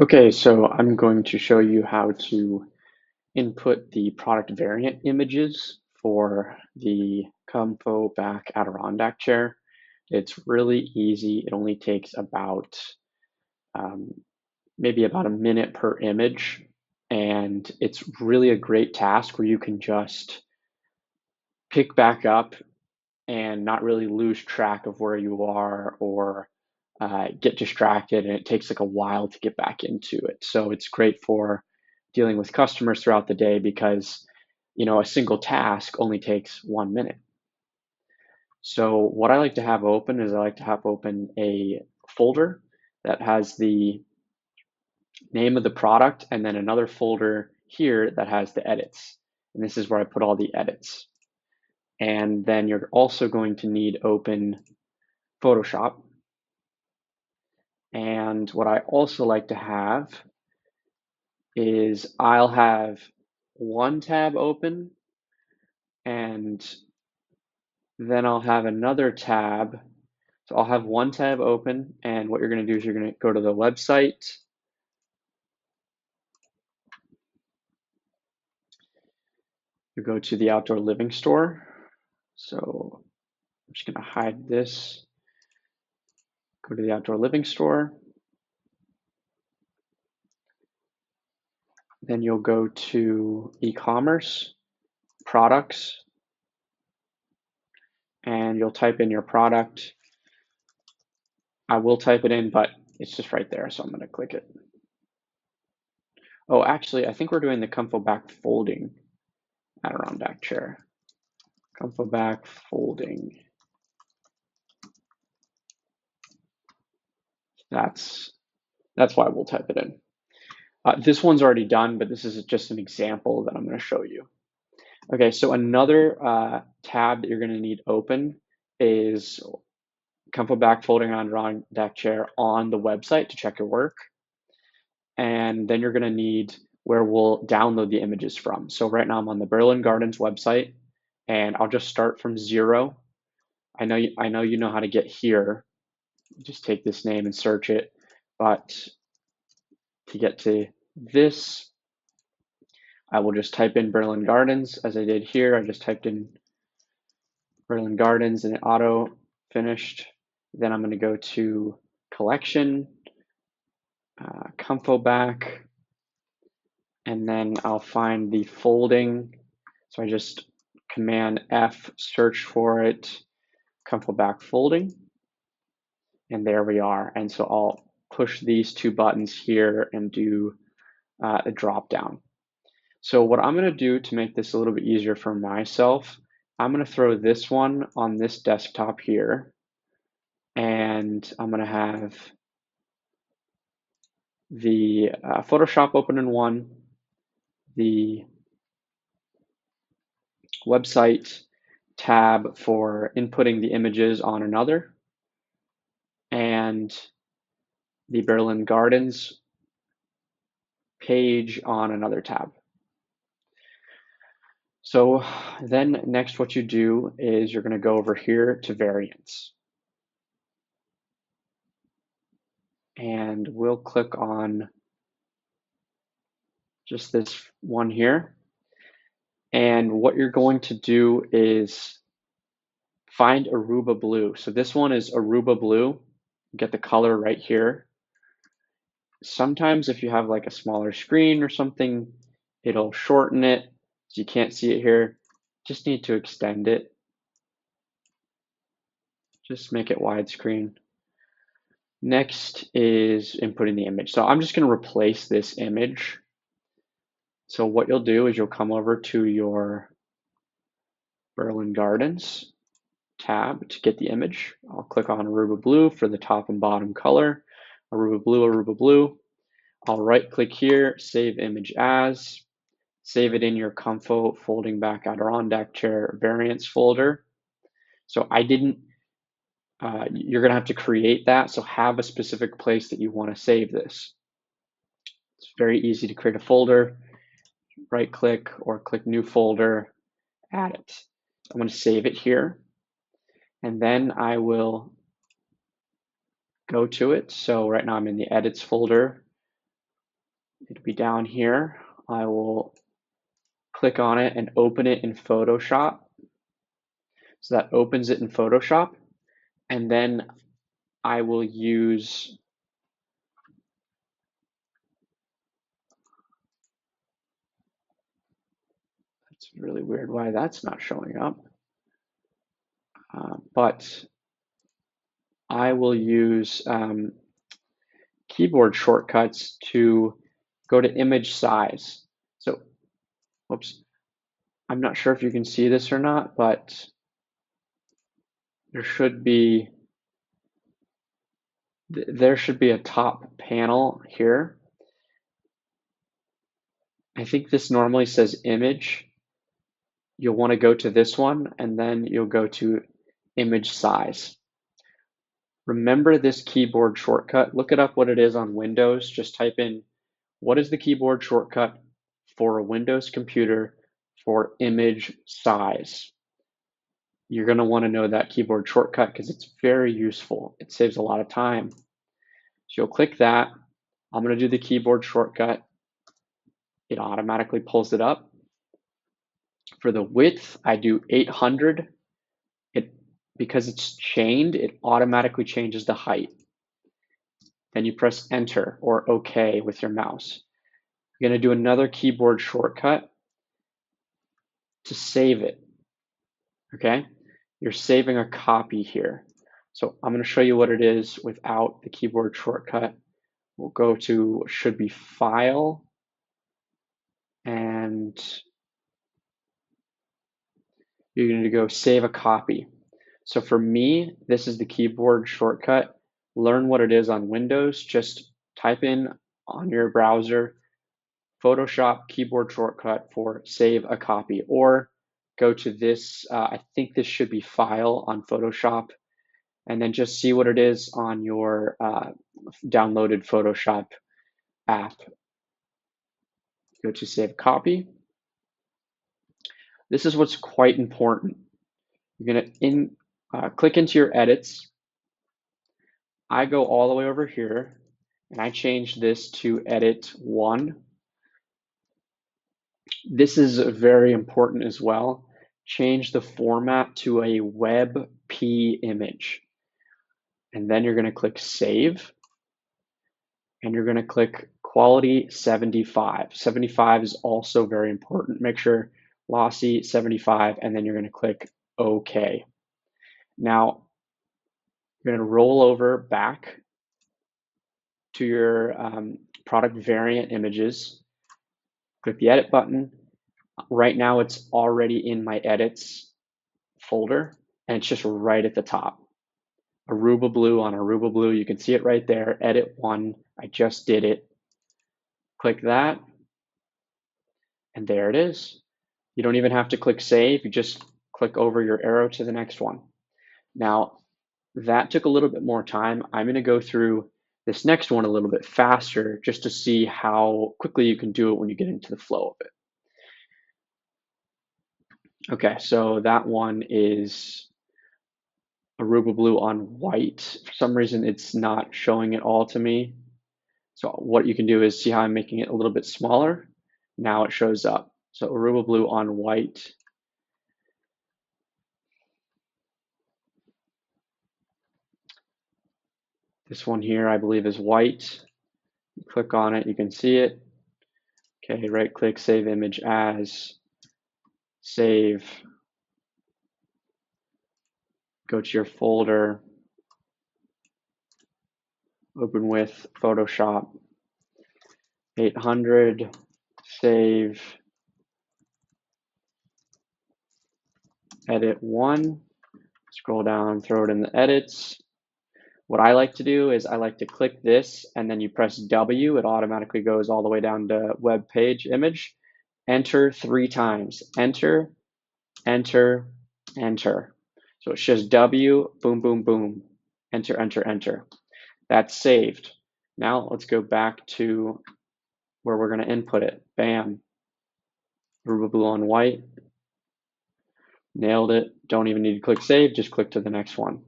Okay, so I'm going to show you how to input the product variant images for the Comfo back Adirondack chair. It's really easy. It only takes about um, maybe about a minute per image, and it's really a great task where you can just pick back up and not really lose track of where you are or get distracted, and it takes like a while to get back into it. So it's great for dealing with customers throughout the day because a single task only takes 1 minute. So what I like to have open is I like to have open a folder that has the name of the product and then another folder here that has the edits. And this is where I put all the edits. And then you're also going to need open Photoshop. And what I also like to have is I'll have one tab open and then I'll have another tab. So I'll have one tab open, and what you're going to do is you're going to go to the website. You go to the outdoor living store. So I'm just going to hide this. Go to the outdoor living store. Then you'll go to e-commerce, products, and you'll type in your product. I will type it in, but it's just right there, so I'm going to click it. Oh, actually, I think we're doing the Comfo back folding Adirondack chair. Comfo back folding. That's why we'll type it in. This one's already done, but this is just an example that I'm going to show you. Okay, so another tab that you're going to need open is Comfo back folding Adirondack chair on the website to check your work. And then you're going to need where we'll download the images from. So right now I'm on the Berlin Gardens website, and I'll just start from 0. I know you know how to get here. Just take this name and search it. But to get to this, I will just type in Berlin Gardens as I did here. I just typed in Berlin Gardens and it auto finished. Then I'm going to go to collection, Comfo back, and then I'll find the folding. So I just Command F, search for it, Comfo back folding, and there we are. And so I'll push these two buttons here and do a drop down. So what I'm going to do to make this a little bit easier for myself, I'm going to throw this one on this desktop here, and I'm going to have the Photoshop open in one, the website tab for inputting the images on another, and the Berlin Gardens page on another tab. So then next what you do is you're going to go over here to variants. And we'll click on just this one here. And what you're going to do is find Aruba Blue. So this one is Aruba Blue. Get the color right here. Sometimes if you have like a smaller screen or something, it'll shorten it so you can't see it here. Just need to extend it. Just make it widescreen. Next is inputting the image. So I'm just going to replace this image. So what you'll do is you'll come over to your Berlin Gardens tab to get the image. I'll click on Aruba Blue for the top and bottom color. Aruba Blue, Aruba Blue. I'll right click here, save image as, save it in your Comfo folding back Adirondack chair variants folder. So I didn't, you're gonna have to create that. So have a specific place that you wanna save this. It's very easy to create a folder, right click or click new folder, add it. I'm gonna save it here. And then I will go to it. So right now I'm in the edits folder. It'll be down here. I will click on it and open it in Photoshop. So that opens it in Photoshop. And then I will use it's really weird why that's not showing up. But I will use keyboard shortcuts to go to image size. So, oops, I'm not sure if you can see this or not, but there should be a top panel here. I think this normally says image. You'll want to go to this one, and then you'll go to image size. Remember this keyboard shortcut. Look it up what it is on Windows. Just type in what is the keyboard shortcut for a Windows computer for image size. You're going to want to know that keyboard shortcut because it's very useful. It saves a lot of time. So you'll click that. I'm going to do the keyboard shortcut. It automatically pulls it up. For the width, I do 800. Because it's chained, it automatically changes the height. Then you press enter or OK with your mouse. You're going to do another keyboard shortcut to save it. Okay? You're saving a copy here. So I'm going to show you what it is without the keyboard shortcut. We'll go to, should be File, and you're going to go Save a Copy. So for me, this is the keyboard shortcut. Learn what it is on Windows. Just type in on your browser Photoshop keyboard shortcut for save a copy, or go to this, I think this should be File on Photoshop, and then just see what it is on your downloaded Photoshop app. Go to Save Copy. This is what's quite important. You're going to click into your edits. I go all the way over here, and I change this to Edit 1. This is very important as well. Change the format to a WebP image. And then you're going to click Save. And you're going to click Quality 75. 75 is also very important. Make sure Lossy 75, and then you're going to click OK. Now, you're going to roll over back to your product variant images. Click the Edit button. Right now, it's already in my Edits folder, and it's just right at the top. Aruba Blue on Aruba Blue, you can see it right there, Edit 1, I just did it. Click that, and there it is. You don't even have to click Save, you just click over your arrow to the next one. Now, that took a little bit more time. I'm going to go through this next one a little bit faster just to see how quickly you can do it when you get into the flow of it. Okay, so that one is Aruba Blue on white. For some reason, it's not showing it all to me. So what you can do is see how I'm making it a little bit smaller. Now it shows up. So Aruba Blue on white. This one here, I believe, is white. You click on it, you can see it. Okay, right click, save image as, save. Go to your folder, open with Photoshop 800, save, edit 1, scroll down, throw it in the edits. What I like to do is I like to click this, and then you press W, it automatically goes all the way down to web page image. Enter 3 times, enter, enter, enter. So it's just W, boom, boom, boom, enter, enter, enter. That's saved. Now let's go back to where we're going to input it. Bam. Aruba Blue on white. Nailed it. Don't even need to click save, just click to the next one.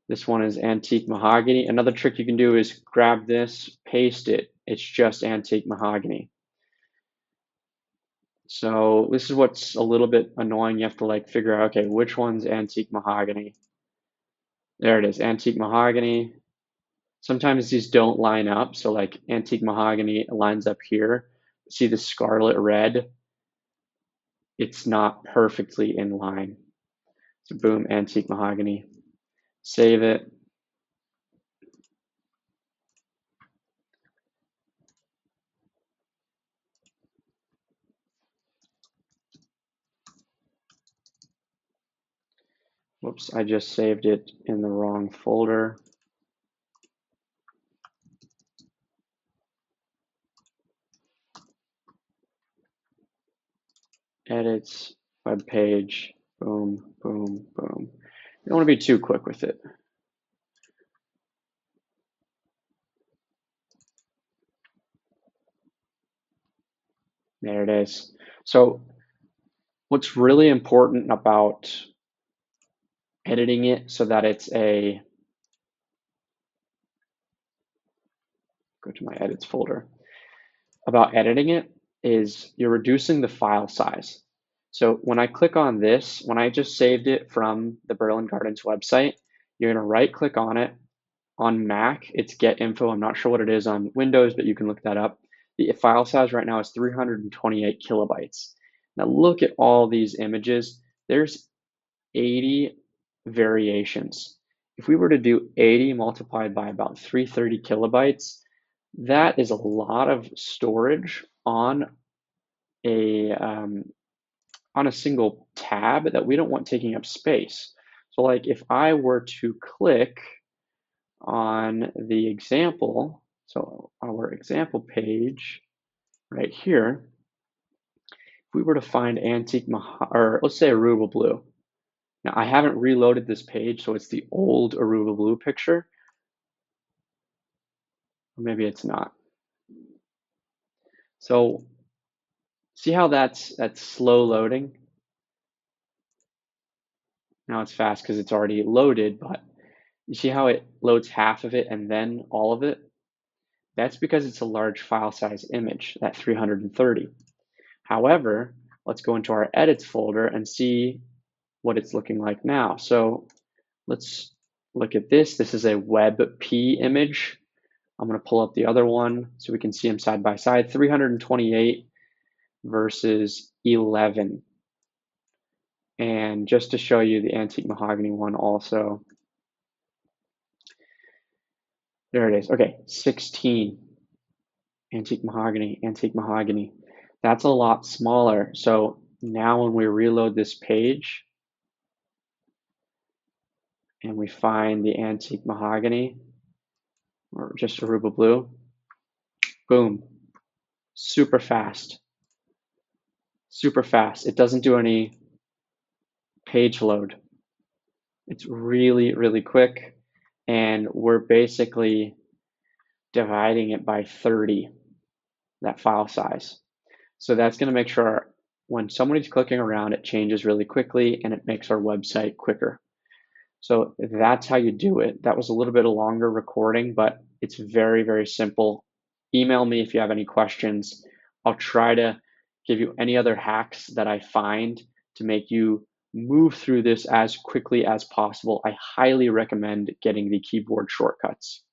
This one is Antique Mahogany. Another trick you can do is grab this, paste it it's just antique mahogany. So this is what's a little bit annoying. You have to like figure out, okay, which one's antique mahogany? There it is, antique mahogany. Sometimes these don't line up. So like antique mahogany lines up here. See the scarlet red? It's not perfectly in line. So boom, antique mahogany. Save it. Whoops, I just saved it in the wrong folder. Edits, web page, boom, boom, boom. You don't want to be too quick with it. There it is. So what's really important about editing it so that it's a, go to my edits folder, about editing it is you're reducing the file size. So when I click on this, when I just saved it from the Berlin Gardens website, you're going to right click on it. On Mac, it's get info. I'm not sure what it is on Windows, but you can look that up. The file size right now is 328 kilobytes. Now look at all these images. There's 80 variations. If we were to do 80 multiplied by about 330 kilobytes, that is a lot of storage on a single tab that we don't want taking up space. So like if I were to click on the example, so our example page right here, if we were to find antique or let's say Aruba Blue. Now I haven't reloaded this page, so it's the old Aruba Blue picture. Or maybe it's not. So see how that's slow loading? Now it's fast because it's already loaded, but you see how it loads half of it and then all of it? That's because it's a large file size image, that 330. However, let's go into our edits folder and see what it's looking like now. So let's look at this. This is a WebP image. I'm going to pull up the other one so we can see them side by side. 328 versus 11. And just to show you the antique mahogany one also. There it is. Okay, 16. Antique mahogany, antique mahogany. That's a lot smaller. So now when we reload this page and we find the antique mahogany or just Aruba Blue, boom, super fast. Super fast. It doesn't do any page load. It's really, really quick. And we're basically dividing it by 30, that file size. So that's going to make sure when somebody's clicking around, it changes really quickly and it makes our website quicker. So that's how you do it. That was a little bit of longer recording, but it's very, very simple. Email me if you have any questions. I'll try to give you any other hacks that I find to make you move through this as quickly as possible. I highly recommend getting the keyboard shortcuts.